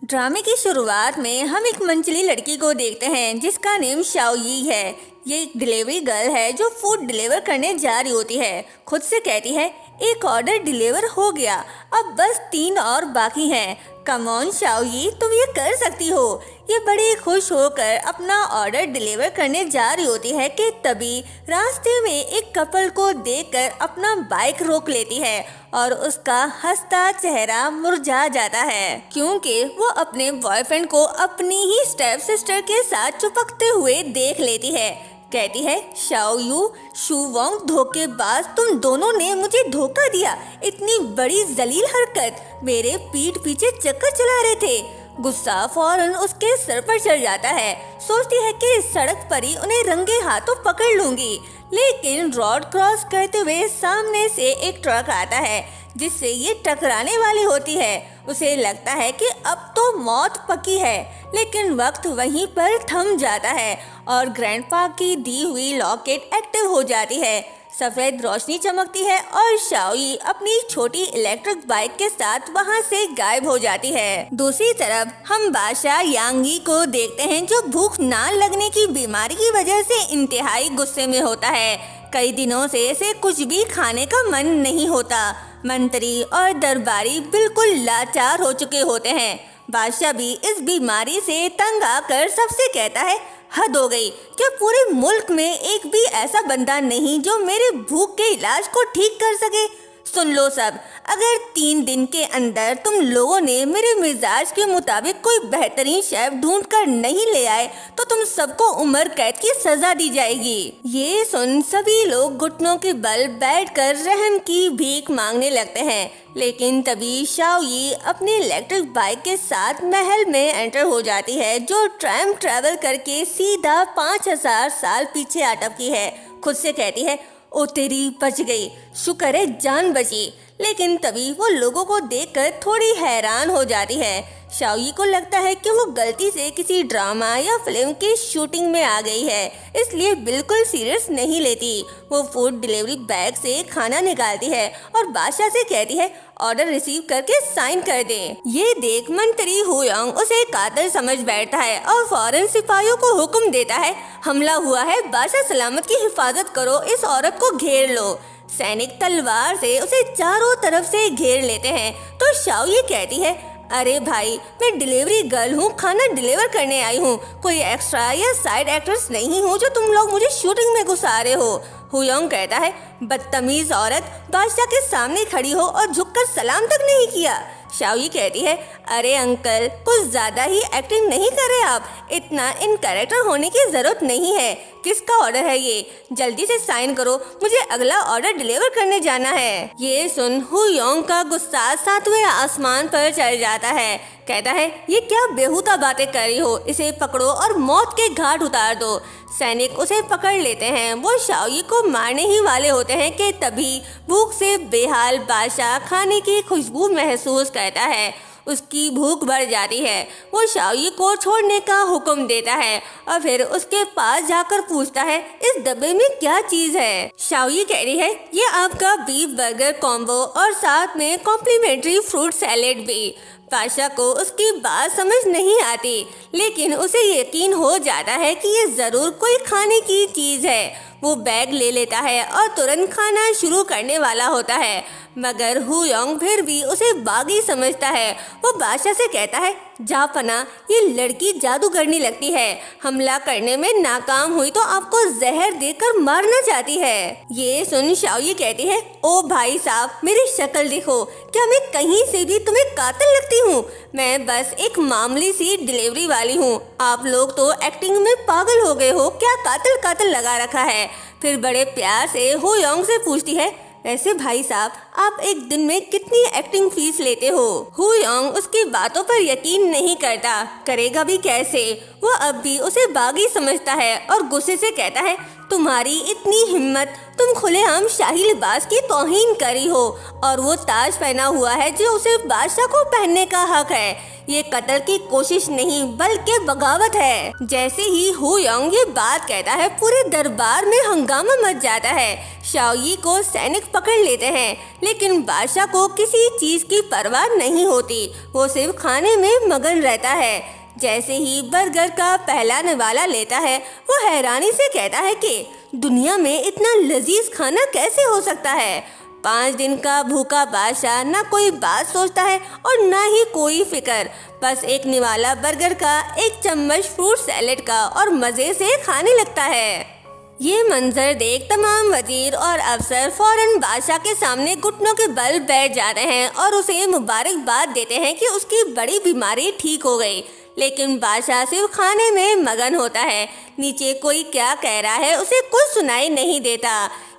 ड्रामे की शुरुआत में हम एक मंचली लड़की को देखते हैं जिसका नेम शाओयी है। ये एक डिलीवरी गर्ल है जो फूड डिलीवर करने जा रही होती है। खुद से कहती है एक ऑर्डर डिलीवर हो गया, अब बस 3 और बाकी हैं। कम ऑन शाओयी, तुम ये कर सकती हो। ये बड़ी खुश होकर अपना ऑर्डर डिलीवर करने जा रही होती है कि तभी रास्ते में एक कपल को देखकर अपना बाइक रोक लेती है और उसका हंसता चेहरा मुरझा जाता है क्योंकि वो अपने बॉयफ्रेंड को अपनी ही स्टेप सिस्टर के साथ चिपकते हुए देख लेती है। कहती है शाओयू, शू वोंग धोखेबाज, तुम दोनों ने मुझे धोखा दिया। इतनी बड़ी जलील हरकत, मेरे पीठ पीछे चक्कर चला रहे थे। गुस्सा फौरन उसके सर पर चढ़ जाता है। सोचती है कि सड़क पर ही उन्हें रंगे हाथों पकड़ लूंगी, लेकिन रोड क्रॉस करते हुए सामने से एक ट्रक आता है जिससे ये टकराने वाली होती है। उसे लगता है कि अब तो मौत पक्की है, लेकिन वक्त वहीं पर थम जाता है और ग्रैंडपा की दी हुई लॉकेट एक्टिव हो जाती है। सफेद रोशनी चमकती है और शाओयी अपनी छोटी इलेक्ट्रिक बाइक के साथ वहां से गायब हो जाती है। दूसरी तरफ हम बादशाह यांगी को देखते हैं जो भूख ना लगने की बीमारी की वजह से इंतहाई गुस्से में होता है। कई दिनों से इसे कुछ भी खाने का मन नहीं होता। मंत्री और दरबारी बिल्कुल लाचार हो चुके होते हैं। बादशाह भी इस बीमारी से तंग आकर सबसे कहता है हद हो गई, क्या पूरे मुल्क में एक भी ऐसा बंदा नहीं जो मेरे भूख के इलाज को ठीक कर सके। सुन लो सब, अगर 3 दिन के अंदर तुम लोगों ने मेरे मिजाज के मुताबिक कोई बेहतरीन शेफ ढूंढ कर नहीं ले आए तो तुम सबको उम्र कैद की सजा दी जाएगी। ये सुन सभी लोग घुटनों के बल बैठकर रहम की भीख मांगने लगते हैं, लेकिन तभी शाओयी अपनी इलेक्ट्रिक बाइक के साथ महल में एंटर हो जाती है जो टाइम ट्रैवल करके सीधा 5000 साल पीछे अटकी है। खुद से कहती है ओ तेरी, बच गई, शुक्र है जान बची। लेकिन तभी वो लोगों को देखकर थोड़ी हैरान हो जाती है। शाओयी को लगता है कि वो गलती से किसी ड्रामा या फिल्म की शूटिंग में आ गई है, इसलिए बिल्कुल सीरियस नहीं लेती। वो फूड डिलीवरी बैग से खाना निकालती है और बादशाह से कहती है ऑर्डर रिसीव करके साइन कर दे। ये देख मंत्री हुयांग उसे कातिल समझ बैठता है और फौरन सिपाहियों को हुक्म देता है हमला हुआ है, बादशाह सलामत की हिफाजत करो, इस औरत को घेर लो। सैनिक तलवार से उसे चारों तरफ से घेर लेते हैं तो शाओयी कहती है अरे भाई, मैं डिलीवरी गर्ल हूँ, खाना डिलीवर करने आई हूँ, कोई एक्स्ट्रा या साइड एक्ट्रेस नहीं हूँ जो तुम लोग मुझे शूटिंग में घुसा रहे हो। हुयांग कहता है बदतमीज औरत, बादशाह के सामने खड़ी हो और झुककर सलाम तक नहीं किया। शाओयी कहती है अरे अंकल, कुछ ज्यादा ही एक्टिंग नहीं कर रहे आप, इतना इन कैरेक्टर होने की जरूरत नहीं है। किसका ऑर्डर है ये, जल्दी से साइन करो, मुझे अगला ऑर्डर डिलीवर करने जाना है। ये सुन हुयांग का गुस्सा 7वें आसमान पर चढ़ जाता है। कहता है ये क्या बेहुदा बातें कर रही हो, इसे पकड़ो और मौत के घाट उतार दो। सैनिक उसे पकड़ लेते हैं। वो शाओयी को मारने ही वाले होते हैं कि तभी भूख से बेहाल बादशाह खाने की खुशबू महसूस करता है। उसकी भूख बढ़ जाती है। वो शाओयी को छोड़ने का हुक्म देता है और फिर उसके पास जाकर पूछता है इस डब्बे में क्या चीज है। शाओयी कह रही है ये आपका बीफ बर्गर कॉम्बो और साथ में कॉम्प्लीमेंट्री फ्रूट सैलेड भी। बादशाह को उसकी बात समझ नहीं आती, लेकिन उसे यकीन हो जाता है कि ये जरूर कोई खाने की चीज है। वो बैग ले लेता है और तुरंत खाना शुरू करने वाला होता है, मगर हुयांग फिर भी उसे बागी समझता है। वो बादशाह से कहता है जापना, ये लड़की जादू करने लगती है, हमला करने में नाकाम हुई तो आपको जहर देकर मारना चाहती है। ये सुन शाओयी कहती है ओ भाई साहब, मेरी शक्ल देखो, क्या मैं कहीं से भी तुम्हें कातिल लगती हूँ? मैं बस एक मामूली सी डिलीवरी वाली हूँ, आप लोग तो एक्टिंग में पागल हो गए हो, क्या कातिल कातिल लगा रखा है। फिर बड़े प्यार से हुयांग से पूछती है वैसे भाई साहब, आप एक दिन में कितनी एक्टिंग फीस लेते हो? हुयांग उसकी बातों पर यकीन नहीं करता, करेगा भी कैसे। वो अब भी उसे बागी समझता है और गुस्से से कहता है तुम्हारी इतनी हिम्मत, तुम खुलेआम शाही लिबास की तौहीन करी हो और वो ताज पहना हुआ है जो उसे बादशाह को पहनने का हक है। ये कत्ल की कोशिश नहीं बल्कि बगावत है। जैसे ही हुयांग ये बात कहता है पूरे दरबार में हंगामा मच जाता है। शाओयी को सैनिक पकड़ लेते हैं, लेकिन बादशाह को किसी चीज की परवाह नहीं होती। वो सिर्फ खाने में मगन रहता है। जैसे ही बर्गर का पहला निवाला लेता है, वो हैरानी से कहता है कि दुनिया में इतना लजीज खाना कैसे हो सकता है। 5 दिन का भूखा बादशाह ना कोई बात सोचता है और ना ही कोई फिक्र, बस एक निवाला बर्गर का, एक चम्मच फ्रूट सैलेड का और मज़े से खाने लगता है। ये मंजर देख तमाम वजीर और अफसर फौरन बादशाह के सामने घुटनों के बल बैठ जाते हैं और उसे मुबारकबाद देते हैं कि उसकी बड़ी बीमारी ठीक हो गई। लेकिन बादशाह सिर्फ खाने में मगन होता है। नीचे कोई क्या कह रहा है उसे कुछ सुनाई नहीं देता।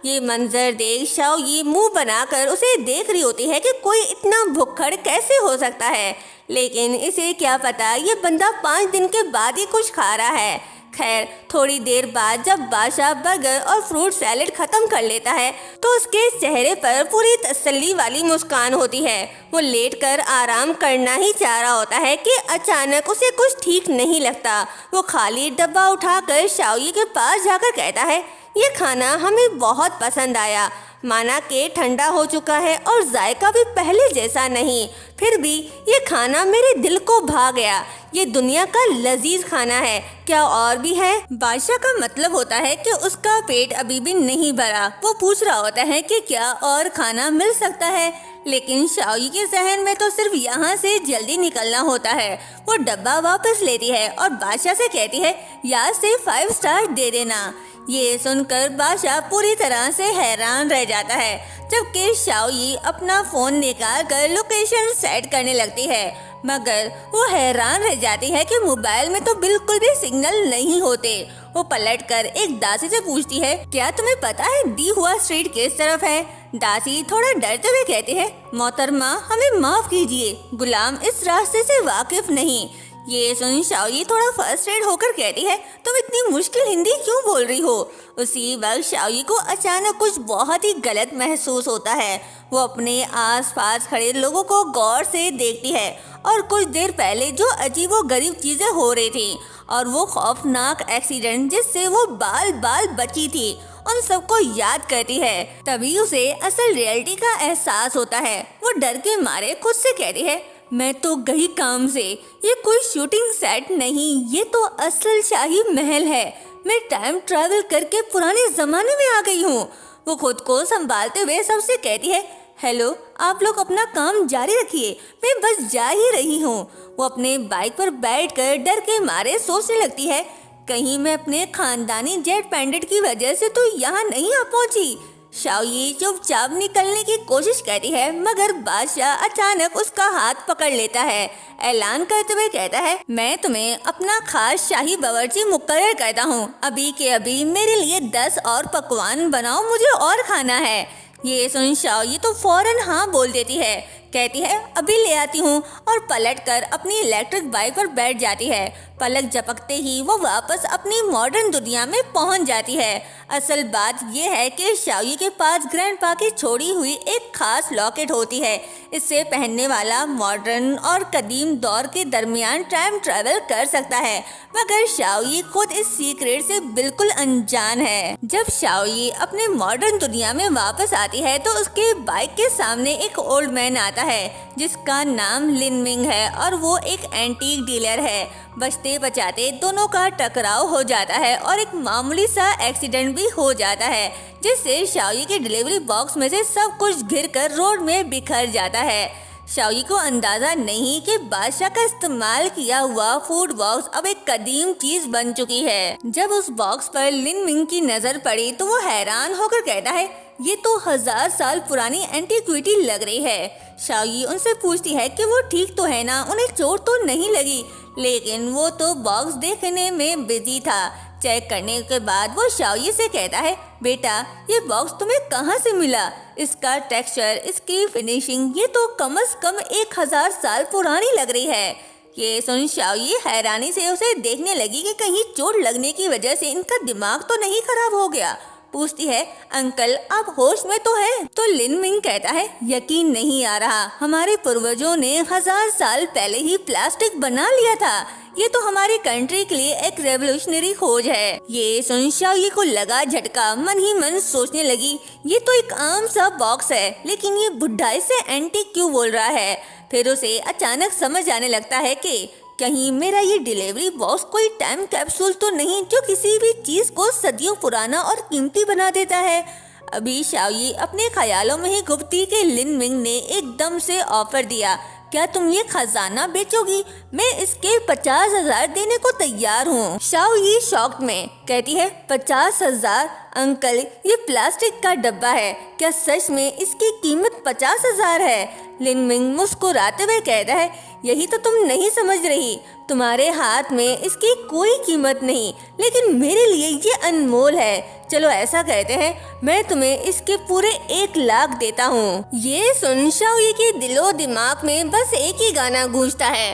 ये मंजर देख शाओयी मुंह बनाकर उसे देख रही होती है कि कोई इतना भुक्खड़ कैसे हो सकता है, लेकिन इसे क्या पता ये बंदा 5 दिन के बाद ही कुछ खा रहा है। खैर, थोड़ी देर बाद जब बादशाह बर्गर और फ्रूट सैलेड खत्म कर लेता है तो उसके चेहरे पर पूरी तसल्ली वाली मुस्कान होती है। वो लेटकर आराम करना ही चाह रहा होता है कि अचानक उसे कुछ ठीक नहीं लगता। वो खाली डब्बा उठाकर शाओयी के पास जाकर कहता है, ये खाना हमें बहुत पसंद आया। माना कि ठंडा हो चुका है और जायका भी पहले जैसा नहीं, फिर भी ये खाना मेरे दिल को भा गया। ये दुनिया का लजीज खाना है, क्या और भी है? बादशाह का मतलब होता है कि उसका पेट अभी भी नहीं भरा। वो पूछ रहा होता है कि क्या और खाना मिल सकता है, लेकिन शाओयी के जहन में तो सिर्फ यहाँ से जल्दी निकलना होता है। वो डब्बा वापस लेती है और बादशाह से कहती है, याद से 5 स्टार दे देना। ये सुनकर बादशाह पूरी तरह से हैरान रह जाता है, जबकि शाओयी अपना फोन निकाल कर लोकेशन सेट करने लगती है, मगर वो हैरान रह जाती है कि मोबाइल में तो बिल्कुल भी सिग्नल नहीं होते। वो पलटकर एक दासी से पूछती है, क्या तुम्हें पता है दी हुआ स्ट्रीट किस तरफ है? दासी थोड़ा डरते हुए कहती है, मोहतरमा हमें माफ कीजिए, गुलाम इस रास्ते से वाकिफ नहीं। ये सुन शाओयी थोड़ा फ्रस्ट्रेट होकर कहती है, तुम इतनी मुश्किल हिंदी क्यों बोल रही हो? उसी वक्त शाओयी को अचानक कुछ बहुत ही गलत महसूस होता है। वो अपने आसपास खड़े लोगों को गौर से देखती है और कुछ देर पहले जो अजीबोगरीब चीजें हो रही थी और वो खौफनाक एक्सीडेंट जिससे वो बाल बाल बची थी, उन सबको याद करती है। तभी उसे असल रियलिटी का एहसास होता है। वो डर के मारे खुद से कहती है, मैं तो गई काम से, ये कोई शूटिंग सेट नहीं, ये तो असल शाही महल है। मैं टाइम ट्रैवल करके पुराने जमाने में आ गई हूँ। वो खुद को संभालते हुए सबसे कहती है, हेलो, आप लोग अपना काम जारी रखिए, मैं बस जा ही रही हूँ। वो अपने बाइक पर बैठकर डर के मारे सोचने लगती है, कहीं मैं अपने खानदानी जेट पैंडेट की वजह से तो यहाँ नहीं आ पहुँची। शाओयी चुपचाप निकलने की कोशिश करती है, मगर बादशाह अचानक उसका हाथ पकड़ लेता है। ऐलान करते हुए कहता है, मैं तुम्हें अपना खास शाही बावर्ची मुकर्रर करता हूँ। अभी के अभी मेरे लिए 10 और पकवान बनाओ, मुझे और खाना है। ये सुन शाओयी तो फौरन हाँ बोल देती है, कहती है अभी ले आती हूँ, और पलटकर अपनी इलेक्ट्रिक बाइक पर बैठ जाती है। पलक झपकते ही वो वापस अपनी मॉडर्न दुनिया में पहुंच जाती है। असल बात यह है कि शाओयी के पास ग्रैंडपा की छोड़ी हुई एक खास लॉकेट होती है। इससे पहनने वाला मॉडर्न और कदीम दौर के दरमियान टाइम ट्रैवल कर सकता है, मगर शाओयी खुद इस सीक्रेट से बिल्कुल अनजान है। जब शाओयी अपने मॉडर्न दुनिया में वापस आती है तो उसके बाइक के सामने एक ओल्ड मैन आता है जिसका नाम लिन मिंग है और वो एक एंटीक डीलर है। बचते बचाते दोनों का टकराव हो जाता है और एक मामूली सा एक्सीडेंट भी हो जाता है, जिससे शाओयी के डिलीवरी बॉक्स में से सब कुछ गिरकर रोड में बिखर जाता है। शाओयी को अंदाजा नहीं कि बादशाह का इस्तेमाल किया हुआ फूड बॉक्स अब एक कदीम चीज बन चुकी है। जब उस बॉक्स पर लिन मिंग की नजर पड़ी तो वो हैरान होकर कहता है, ये तो 1000 साल पुरानी एंटीक्विटी लग रही है। शाओयी उनसे पूछती है कि वो ठीक तो है ना, उन्हें चोट तो नहीं लगी, लेकिन वो तो बॉक्स देखने में बिजी था। चेक करने के बाद वो शाओयी से कहता है, बेटा ये बॉक्स तुम्हें कहाँ से मिला? इसका टेक्सचर, इसकी फिनिशिंग, ये तो कम से कम 1000 साल पुरानी लग रही है। ये सुन शाओयी हैरानी से उसे देखने लगी कि कहीं चोट लगने की वजह से इनका दिमाग तो नहीं खराब हो गया। पूछती है, अंकल आप होश में तो हैं? तो लिन मिंग कहता है, यकीन नहीं आ रहा, हमारे पूर्वजों ने 1000 साल पहले ही प्लास्टिक बना लिया था। ये तो हमारी कंट्री के लिए एक रेवोल्यूशनरी खोज है। ये सुन शाओ को लगा झटका, मन ही मन सोचने लगी, ये तो एक आम सा बॉक्स है, लेकिन ये बुढ़ा इसे एंटीक क्यों बोल रहा है। फिर उसे अचानक समझ आने लगता है कि कहीं मेरा ये डिलीवरी बॉक्स कोई टाइम कैप्सूल तो नहीं जो किसी भी चीज को सदियों पुराना और कीमती बना देता है। अभी शाओ अपने ख्यालों में ही गुप्ती के लिन मिंग ने एकदम से ऑफर दिया, क्या तुम ये खजाना बेचोगी? मैं इसके 50,000 देने को तैयार हूँ। शाओ शॉक्ड में कहती है, 50,000? अंकल ये प्लास्टिक का डब्बा है, क्या सच में इसकी कीमत 50,000 है? लिन मिंग मुस्कुराते हुए कहता है, यही तो तुम नहीं समझ रही, तुम्हारे हाथ में इसकी कोई कीमत नहीं, लेकिन मेरे लिए ये अनमोल है। चलो ऐसा कहते हैं, मैं तुम्हें इसके पूरे 1 लाख देता हूँ। ये सुन शाओ के दिलो दिमाग में बस एक ही गाना गूंजता है,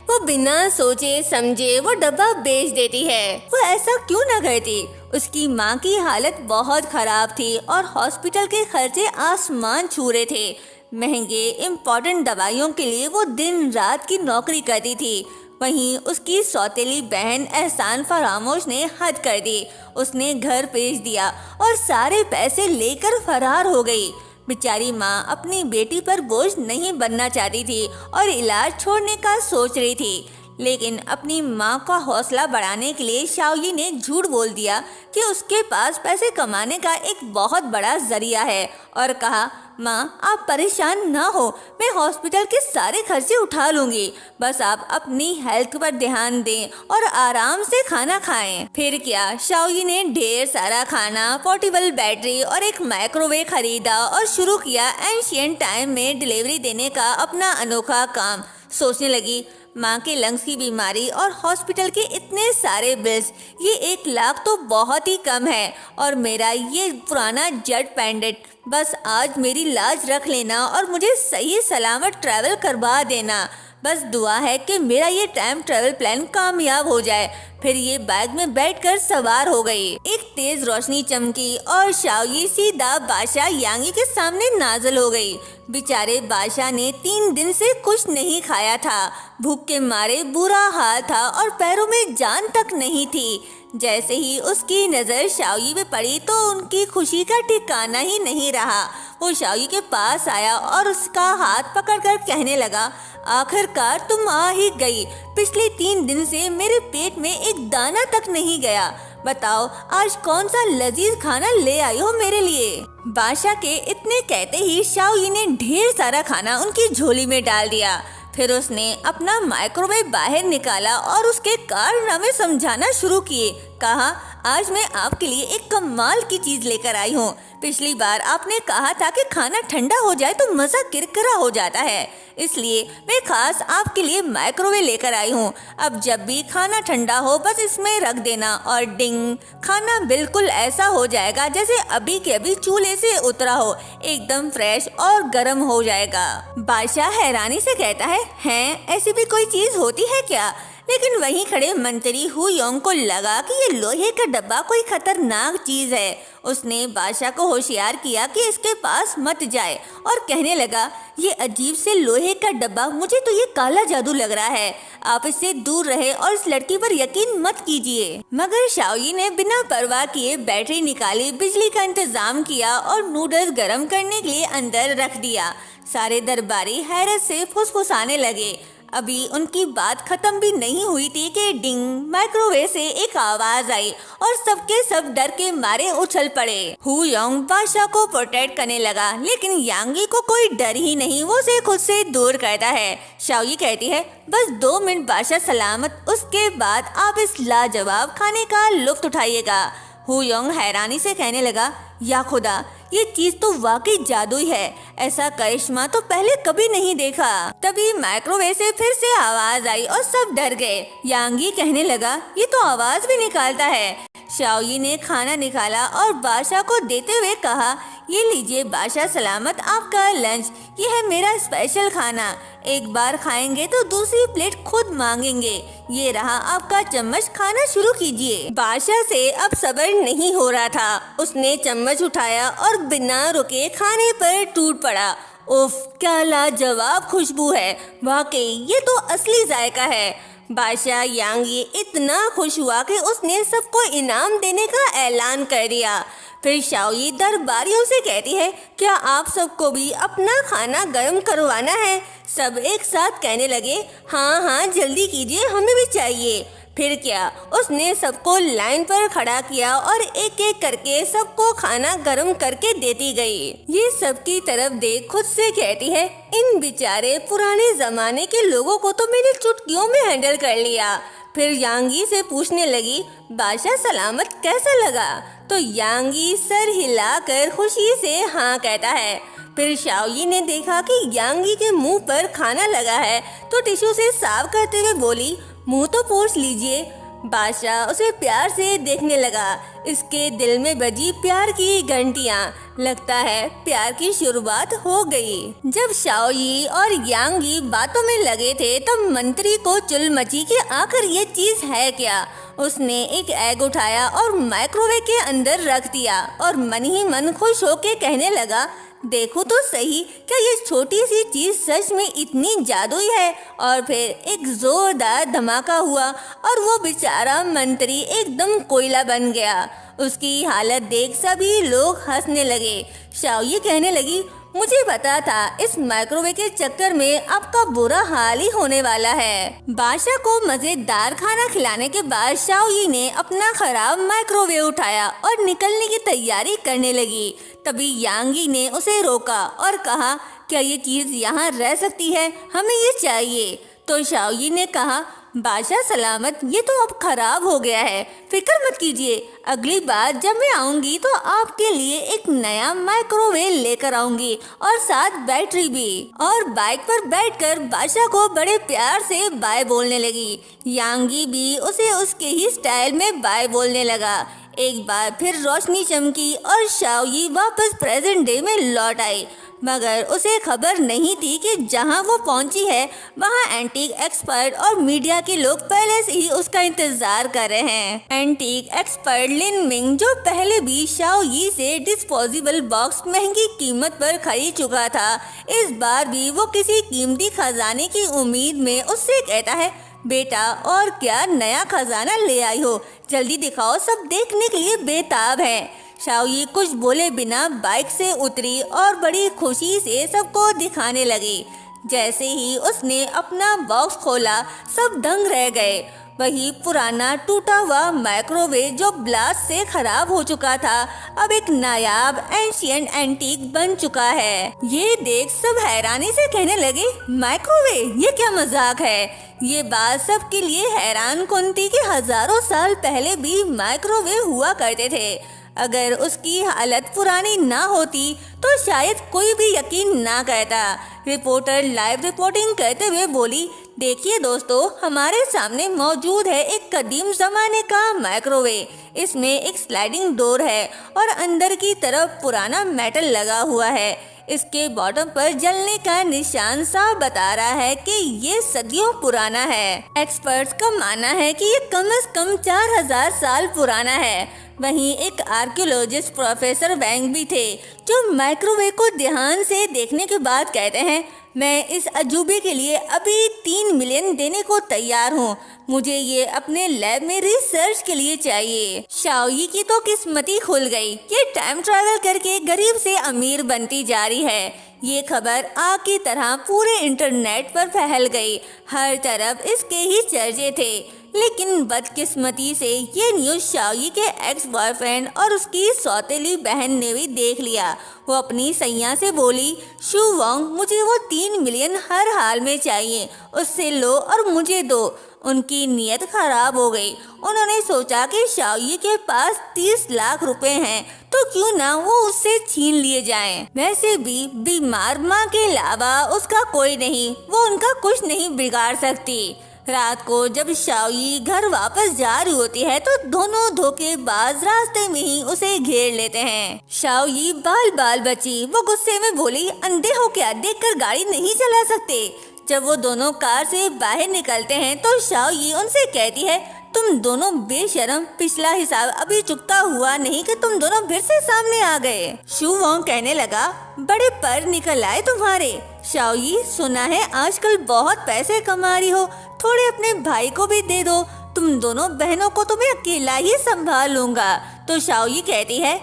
वो बिना सोचे समझे वो डब्बा बेच देती है। वो ऐसा क्यों न करती? उसकी माँ की हालत बहुत खराब थी और हॉस्पिटल के खर्चे आसमान छू रहे थे। महंगे इम्पोर्टेंट दवाइयों के लिए वो दिन रात की नौकरी करती थी। वहीं उसकी सौतेली बहन एहसान फरामोश ने हद कर दी। उसने घर बेच दिया और सारे पैसे लेकर फरार हो गई। बेचारी माँ अपनी बेटी पर बोझ नहीं बनना चाहती थी और इलाज छोड़ने का सोच रही थी, लेकिन अपनी माँ का हौसला बढ़ाने के लिए शाओ ने झूठ बोल दिया कि उसके पास पैसे कमाने का एक बहुत बड़ा जरिया है और कहा, माँ आप परेशान ना हो, मैं हॉस्पिटल के सारे खर्चे उठा लूंगी, बस आप अपनी हेल्थ पर ध्यान दें और आराम से खाना खाएं। फिर क्या, शाओ ने ढेर सारा खाना, पोर्टेबल बैटरी और एक माइक्रोवेव खरीदा और शुरू किया एंशिएंट टाइम में डिलीवरी देने का अपना अनोखा काम। सोचने लगी, माँ के लंग्स की बीमारी और हॉस्पिटल के इतने सारे बिल्स, ये 1 लाख तो बहुत ही कम है, और मेरा ये पुराना जेट पैंडेट, बस आज मेरी लाज रख लेना और मुझे सही सलामत ट्रैवल करवा देना। बस दुआ है कि मेरा ये टाइम ट्रैवल प्लान कामयाब हो जाए। फिर ये बैग में बैठकर सवार हो गई। एक तेज रोशनी चमकी और शाओ सीधा बादशाह यांगी के सामने नाज़िल हो गई। बेचारे बादशाह ने 3 दिन से कुछ नहीं खाया था, भूख के मारे बुरा हाल था और पैरों में जान तक नहीं थी। जैसे ही उसकी नज़र शाओ पे पड़ी तो उनकी खुशी का ठिकाना ही नहीं रहा। वो शाओ के पास आया और उसका हाथ पकड़कर कहने लगा, आखिरकार तुम आ ही गई। पिछले 3 दिन से मेरे पेट में एक दाना तक नहीं गया। बताओ आज कौन सा लजीज खाना ले आई हो मेरे लिए। बादशाह के इतने कहते ही शाओ ने ढेर सारा खाना उनकी झोली में डाल दिया। फिर उसने अपना माइक्रोवेव बाहर निकाला और उसके कारनामे समझाना शुरू किए। कहा, आज मैं आपके लिए एक कमाल की चीज लेकर आई हूँ। पिछली बार आपने कहा था कि खाना ठंडा हो जाए तो मज़ा किरकिरा हो जाता है, इसलिए मैं खास आपके लिए माइक्रोवेव लेकर आई हूँ। अब जब भी खाना ठंडा हो बस इसमें रख देना और डिंग, खाना बिल्कुल ऐसा हो जाएगा जैसे अभी के अभी चूल्हे से उतरा हो, एकदम फ्रेश और गर्म हो जाएगा। बादशाह हैरानी से कहता है, हैं ऐसी भी कोई चीज होती है क्या? लेकिन वहीं खड़े मंत्री हु योंग को लगा कि ये लोहे का डब्बा कोई खतरनाक चीज है। उसने बादशाह को होशियार किया कि इसके पास मत जाए और कहने लगा, ये अजीब से लोहे का डब्बा, मुझे तो ये काला जादू लग रहा है, आप इससे दूर रहे और इस लड़की पर यकीन मत कीजिए। मगर शाओ ने बिना परवाह किए बैटरी निकाली, बिजली का इंतजाम किया और नूडल्स गर्म करने के लिए अंदर रख दिया। सारे दरबारी हैरत से फुसफुसाने लगे। अभी उनकी बात खत्म भी नहीं हुई थी कि डिंग, माइक्रोवेव से एक आवाज आई और सबके सब डर के मारे उछल पड़े। हु योंग बादशाह को प्रोटेक्ट करने लगा, लेकिन यांगी को कोई डर ही नहीं, वो उसे खुद से दूर करता है। शाओ कहती है, बस 2 मिनट बादशाह सलामत, उसके बाद आप इस लाजवाब खाने का लुत्फ उठाइएगा। हु योंग हैरानी से कहने लगा, या खुदा, ये चीज तो वाकई जादुई है, ऐसा करिश्मा तो पहले कभी नहीं देखा। तभी माइक्रोवेव से फिर से आवाज आई और सब डर गए। यांगी कहने लगा, ये तो आवाज भी निकालता है। शाओयी ने खाना निकाला और बादशाह को देते हुए कहा, ये लीजिए बादशाह सलामत आपका लंच, ये है मेरा स्पेशल खाना। एक बार खाएंगे तो दूसरी प्लेट खुद मांगेंगे। ये रहा आपका चम्मच, खाना शुरू कीजिए। बादशाह से अब सब्र नहीं हो रहा था। उसने चम्मच उठाया और बिना रुके खाने पर टूट पड़ा। उफ, क्या लाजवाब खुशबू है, वाकई ये तो असली जायका है। बादशाह यांगी इतना खुश हुआ कि उसने सबको इनाम देने का ऐलान कर दिया। फिर शाओयी दरबारियों से कहती है, क्या आप सबको भी अपना खाना गर्म करवाना है? सब एक साथ कहने लगे, हाँ हाँ जल्दी कीजिए, हमें भी चाहिए। फिर क्या, उसने सबको लाइन पर खड़ा किया और एक एक करके सबको खाना गर्म करके देती गई। ये सबकी तरफ देख खुद से कहती है, इन बेचारे पुराने जमाने के लोगों को तो मैंने चुटकियों में हैंडल कर लिया। फिर यांगी से पूछने लगी, बादशाह सलामत कैसा लगा? तो यांगी सर हिलाकर खुशी से हाँ कहता है। फिर शाओयी ने देखा कि यांगी के मुंह पर खाना लगा है तो टिश्यू से साफ करते हुए बोली, मुंह तो पोंछ लीजिए। बादशाह उसे प्यार से देखने लगा। इसके दिल में बजी प्यार की घंटियां। लगता है प्यार की शुरुआत हो गई। जब शाओयी और यांगी बातों में लगे थे तब मंत्री को चुल मची कि आखिर ये चीज है क्या। उसने एक एग उठाया और माइक्रोवेव के अंदर रख दिया और मन ही मन खुश होके कहने लगा, देखो तो सही, क्या ये छोटी सी चीज सच में इतनी जादुई है। और फिर एक जोरदार धमाका हुआ और वो बेचारा मंत्री एकदम कोयला बन गया। उसकी हालत देख सभी लोग हंसने लगे। शाओयी कहने लगी, मुझे पता था इस माइक्रोवेव के चक्कर में आपका बुरा हाल ही होने वाला है। बादशाह को मजेदार खाना खिलाने के बाद शाओयी ने अपना खराब माइक्रोवेव उठाया और निकलने की तैयारी करने लगी। तभी यांगी ने उसे रोका और कहा, क्या ये चीज यहाँ रह सकती है? हमें ये चाहिए। तो शाओयी ने कहा, बादशाह सलामत, ये तो अब खराब हो गया है, फिक्र मत कीजिए। अगली बार जब मैं आऊंगी तो आपके लिए एक नया माइक्रोवेव लेकर आऊंगी और साथ बैटरी भी। और बाइक पर बैठकर बादशाह को बड़े प्यार से बाय बोलने लगी। यांगी भी उसे उसके ही स्टाइल में बाय बोलने लगा। एक बार फिर रोशनी चमकी और शाओयी वापस प्रेजेंट डे में लौट आई। मगर उसे खबर नहीं थी कि जहां वो पहुंची है वहां एंटीक एक्सपर्ट और मीडिया के लोग पहले से ही उसका इंतजार कर रहे हैं। एंटीक एक्सपर्ट लिन मिंग, जो पहले भी शाओयी से डिस्पोजेबल बॉक्स महंगी कीमत पर खरीद चुका था, इस बार भी वो किसी कीमती खजाने की उम्मीद में उससे कहता है, बेटा और क्या नया खजाना ले आई हो, जल्दी दिखाओ, सब देखने के लिए बेताब है। शाओयी कुछ बोले बिना बाइक से उतरी और बड़ी खुशी से सबको दिखाने लगी। जैसे ही उसने अपना बॉक्स खोला सब दंग रह गए। वही पुराना टूटा हुआ माइक्रोवेव जो ब्लास्ट से खराब हो चुका था अब एक नायाब एंशिएंट एंटीक बन चुका है। ये देख सब हैरानी से कहने लगे, माइक्रोवेव, ये क्या मजाक है। ये बात सबके लिए हैरान कुन थी कि हजारों साल पहले भी माइक्रोवेव हुआ करते थे। अगर उसकी हालत पुरानी ना होती तो शायद कोई भी यकीन ना करता। रिपोर्टर लाइव रिपोर्टिंग करते हुए बोली, देखिए दोस्तों, हमारे सामने मौजूद है एक कदीम जमाने का माइक्रोवेव। इसमें एक स्लाइडिंग डोर है और अंदर की तरफ पुराना मेटल लगा हुआ है। इसके बॉटम पर जलने का निशान साफ बता रहा है कि ये सदियों पुराना है। एक्सपर्ट्स का मानना है कि ये कम से कम 4000 साल पुराना है। वहीं एक आर्कियोलॉजिस्ट प्रोफेसर वैंग भी थे जो माइक्रोवेव को ध्यान से देखने के बाद कहते हैं, मैं इस अजूबे के लिए अभी 3 मिलियन देने को तैयार हूँ। मुझे ये अपने लैब में रिसर्च के लिए चाहिए। शाओयी की तो किस्मती खुल गई। ये टाइम ट्रैवल करके गरीब से अमीर बनती जा रही है। ये खबर आग की तरह पूरे इंटरनेट पर फैल गई। हर तरफ इसके ही चर्चे थे। लेकिन बदकिस्मती से ये न्यूज़ शाओयी के एक्स बॉयफ्रेंड और उसकी सौतेली बहन ने भी देख लिया। वो अपनी सैया से बोली, शू वोंग, मुझे वो 3 मिलियन हर हाल में चाहिए, उससे लो और मुझे दो। उनकी नीयत खराब हो गई। उन्होंने सोचा कि शाओयी के पास 30 लाख रुपए हैं तो क्यों ना वो उससे छीन लिए जाएं। वैसे भी बीमार माँ के अलावा उसका कोई नहीं, वो उनका कुछ नहीं बिगाड़ सकती। रात को जब शाओई घर वापस जा रही होती है तो दोनों धोखेबाज रास्ते में ही उसे घेर लेते हैं। शाओई बाल बाल बची, वो गुस्से में बोली, अंधे हो क्या, देखकर गाड़ी नहीं चला सकते। जब वो दोनों कार से बाहर निकलते हैं तो शाओई उनसे कहती है, तुम दोनों बेशरम, पिछला हिसाब अभी चुकता हुआ नहीं कि तुम दोनों फिर से सामने आ गए। शू वोंग कहने लगा, बड़े पर निकल आए तुम्हारे। शाओई, सुना है आजकल बहुत पैसे कमा रही हो, थोड़े अपने भाई को भी दे दो, तुम दोनों बहनों को तो मैं अकेला ही संभाल लूंगा। तो शाओई कहती है,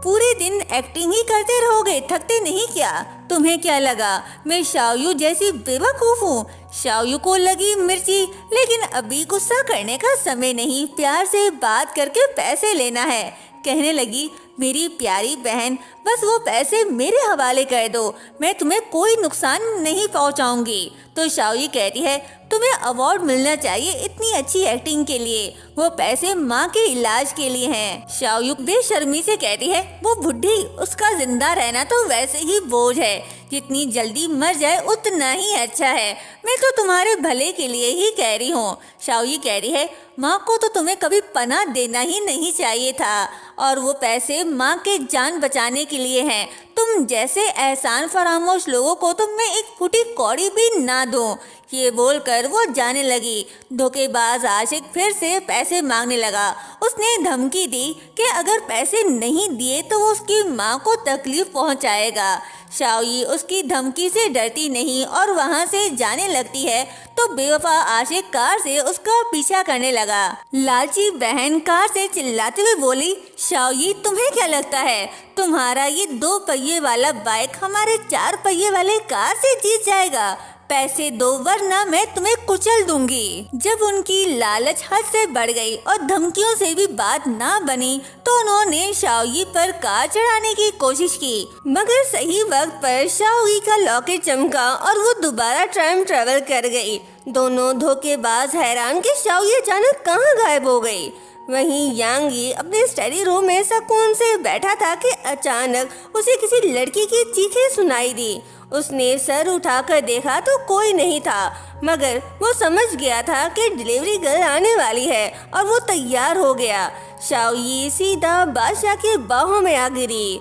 पूरे दिन एक्टिंग ही करते रहोगे, थकते नहीं क्या? तुम्हें क्या लगा मैं शाओयू जैसी बेवकूफ हूँ? शाओयू को लगी मिर्ची, लेकिन अभी गुस्सा करने का समय नहीं, प्यार से बात करके पैसे लेना है। कहने लगी, मेरी प्यारी बहन, बस वो पैसे मेरे हवाले कर दो, मैं तुम्हें कोई नुकसान नहीं पहुंचाऊंगी। तो शाओई कहती है, तुम्हें अवार्ड मिलना चाहिए इतनी अच्छी एक्टिंग के लिए, वो पैसे माँ के इलाज के लिए हैं। शाओयू बेशर्मी से कहती है, वो बुढ़ी, उसका जिंदा रहना तो वैसे ही बोझ है, जितनी जल्दी मर जाए उतना ही अच्छा है, मैं तो तुम्हारे भले के लिए ही कह रही हूँ। शाओई कह रही है, माँ को तो तुम्हें कभी पनाह देना ही नहीं चाहिए था, और वो पैसे माँ के जान बचाने के लिए हैं। तुम जैसे एहसान फरामोश लोगों को तो मैं एक फूटी कौड़ी भी ना दूं। ये बोलकर वो जाने लगी। धोखेबाज आशिक फिर से पैसे मांगने लगा। उसने धमकी दी कि अगर पैसे नहीं दिए तो वो उसकी माँ को तकलीफ पहुंचाएगा। शाओई उसकी धमकी से डरती नहीं और वहाँ से जाने लगती है तो बेवफा आशिक कार से उसका पीछा करने लगा। लालची बहन कार से चिल्लाते हुए बोली, शाओई, तुम्हें क्या लगता है तुम्हारा ये 2 पहिए वाला बाइक हमारे 4 पहिए वाले कार से जीत जाएगा? पैसे दो वरना मैं तुम्हें कुचल दूंगी। जब उनकी लालच हद से बढ़ गई और धमकियों से भी बात ना बनी तो उन्होंने शाओई पर कार चढ़ाने की कोशिश की, मगर सही वक्त पर शाओई का लॉकेट चमका और वो दोबारा टाइम ट्रेवल कर गई। दोनों धोखेबाज हैरान कि शाओई अचानक कहाँ गायब हो गई। वहीं यांगी अपने स्टडी रूम में सुकून से बैठा था कि अचानक उसे किसी लड़की की चीखें सुनाई दी। उसने सर उठाकर देखा तो कोई नहीं था, मगर वो समझ गया था कि डिलीवरी गर्ल आने वाली है और वो तैयार हो गया। शाओई सीधा बादशाह की बाहों में आ गिरी।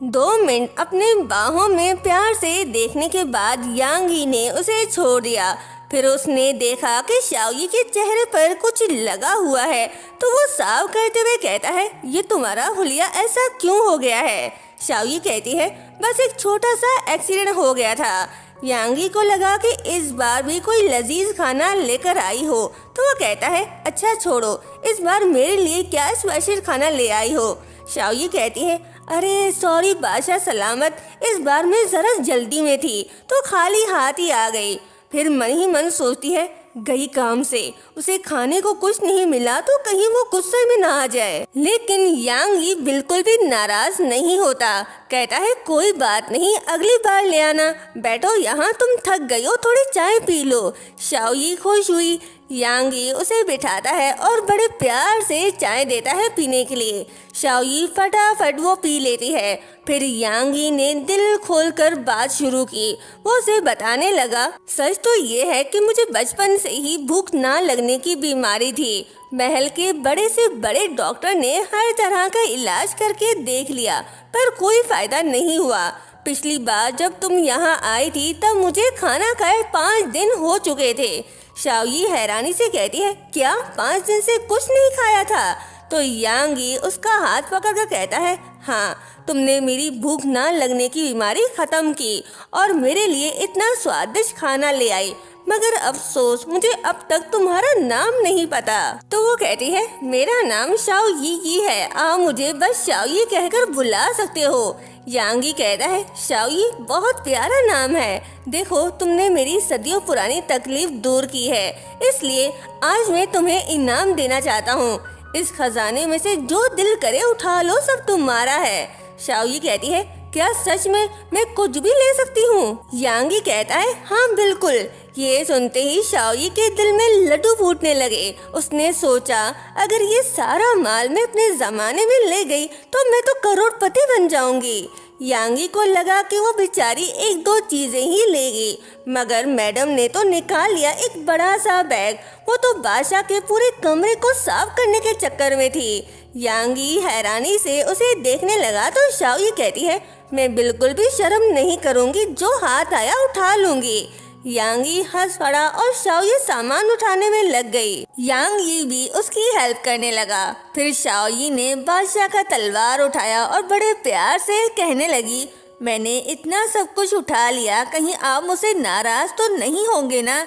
दो मिनट अपने बाहों में प्यार से देखने के बाद यांगी ने उसे छोड़ दिया। फिर उसने देखा कि शाओई के चेहरे पर कुछ लगा हुआ है तो वो साव करते हुए कहता है, ये तुम्हारा हुलिया ऐसा क्यों हो गया है? शाओई कहती है, बस एक छोटा सा एक्सीडेंट हो गया था। यांगी को लगा कि इस बार भी कोई लजीज खाना लेकर आई हो तो वो कहता है, अच्छा छोड़ो, इस बार मेरे लिए क्या स्पेशल खाना ले आई हो? शाओई कहती है, अरे सॉरी बादशाह सलामत, इस बार मैं जरा जल्दी में थी तो खाली हाथ ही आ गई। फिर मन ही मन सोचती है, गई काम से, उसे खाने को कुछ नहीं मिला तो कहीं वो गुस्से में ना आ जाए। लेकिन यांगी बिल्कुल भी नाराज नहीं होता, कहता है कोई बात नहीं, अगली बार ले आना, बैठो यहाँ, तुम थक गई हो, थोड़ी चाय पी लो। शाओई खुश हुई। यांगी उसे बिठाता है और बड़े प्यार से चाय देता है पीने के लिए। शाओई फटाफट वो पी लेती है। फिर यांगी ने दिल खोलकर बात शुरू की। वो उसे बताने लगा, सच तो ये है कि मुझे बचपन से ही भूख ना लगने की बीमारी थी। महल के बड़े से बड़े डॉक्टर ने हर तरह का इलाज करके देख लिया पर कोई फायदा नहीं हुआ। पिछली बार जब तुम यहाँ आई थी तब मुझे खाना खाए 5 दिन हो चुके थे। शाओई हैरानी से कहती है, क्या 5 दिन से कुछ नहीं खाया था? तो यांगी उसका हाथ पकड़कर कहता है, हाँ, तुमने मेरी भूख ना लगने की बीमारी खत्म की और मेरे लिए इतना स्वादिष्ट खाना ले आई, मगर अफसोस मुझे अब तक तुम्हारा नाम नहीं पता। तो वो कहती है, मेरा नाम शाओई है, आप मुझे बस शाओई कहकर बुला सकते हो। यांगी कहता है, शाओई बहुत प्यारा नाम है, देखो तुमने मेरी सदियों पुरानी तकलीफ दूर की है, इसलिए आज मैं तुम्हें इनाम देना चाहता हूँ। इस खजाने में से जो दिल करे उठा लो, सब तुम्हारा है। शाओई कहती है, क्या सच में मैं कुछ भी ले सकती हूँ? यांगी कहता है हाँ बिल्कुल। ये सुनते ही शाओई के दिल में लड्डू फूटने लगे। उसने सोचा अगर ये सारा माल मैं अपने जमाने में ले गई तो मैं तो करोड़पति बन जाऊंगी। यांगी को लगा कि वो बेचारी एक दो चीजें ही लेगी, मगर मैडम ने तो निकाल लिया एक बड़ा सा बैग। वो तो बादशाह के पूरे कमरे को साफ करने के चक्कर में थी। यांगी हैरानी से उसे देखने लगा तो शाओई कहती है मैं बिल्कुल भी शर्म नहीं करूंगी, जो हाथ आया उठा लूंगी। यांगी हंस पड़ा और शाओई सामान उठाने में लग गई। यांगी भी उसकी हेल्प करने लगा। फिर शाओई ने बादशाह का तलवार उठाया और बड़े प्यार से कहने लगी मैंने इतना सब कुछ उठा लिया, कहीं आप मुझसे नाराज तो नहीं होंगे ना?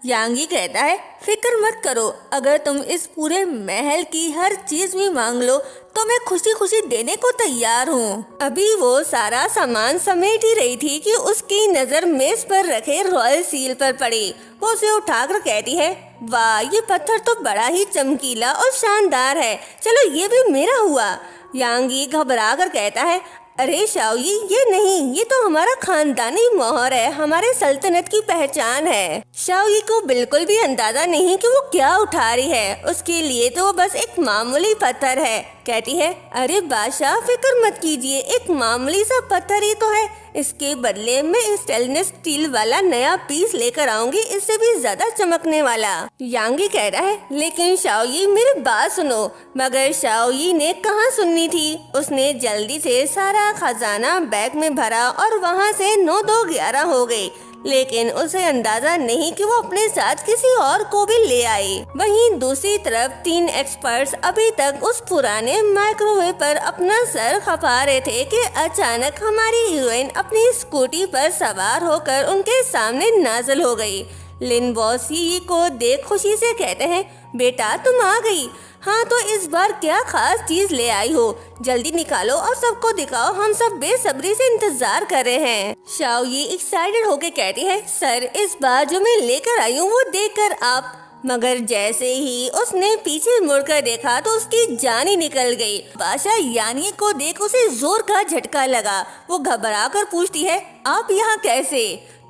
यांगी कहता है फिक्र मत करो, अगर तुम इस पूरे महल की हर चीज भी मांग लो तो मैं खुशी खुशी देने को तैयार हूँ। अभी वो सारा सामान समेट ही रही थी कि उसकी नजर मेज पर रखे रॉयल सील पर पड़ी। वो उसे उठाकर कहती है वाह, ये पत्थर तो बड़ा ही चमकीला और शानदार है, चलो ये भी मेरा हुआ। यांगी घबरा कर कहता है अरे शाओई ये नहीं, ये तो हमारा खानदानी मोहर है, हमारे सल्तनत की पहचान है। शाओई को बिल्कुल भी अंदाजा नहीं कि वो क्या उठा रही है। उसके लिए तो वो बस एक मामूली पत्थर है। कहती है अरे बादशाह फिक्र मत कीजिए, एक मामूली सा पत्थर ही तो है, इसके बदले में स्टेनलेस स्टील वाला नया पीस लेकर आऊंगी, इससे भी ज्यादा चमकने वाला। यांगी कह रहा है लेकिन शाओई मेरी बात सुनो। मगर शाओई ने कहाँ सुननी थी। उसने जल्दी से सारा खजाना बैग में भरा और वहाँ से 9 2 11 हो गई। लेकिन उसे अंदाजा नहीं कि वो अपने साथ किसी और को भी ले आई। वहीं दूसरी तरफ 3 एक्सपर्ट्स अभी तक उस पुराने माइक्रोवेव पर अपना सर खपा रहे थे कि अचानक हमारी हीरोइन अपनी स्कूटी पर सवार होकर उनके सामने नाज़िल हो गई। लिन बॉसी को देख खुशी से कहते हैं बेटा तुम आ गई। हाँ तो इस बार क्या खास चीज ले आई हो, जल्दी निकालो और सबको दिखाओ, हम सब बेसब्री से इंतजार कर रहे हैं। शाओई एक्साइटेड होके कहती है सर इस बार जो मैं लेकर आई हूँ वो देखकर आप। मगर जैसे ही उसने पीछे मुड़कर देखा तो उसकी जान ही निकल गई। बादशाह यानी को देख उसे जोर का झटका लगा। वो घबरा कर पूछती है आप यहाँ कैसे?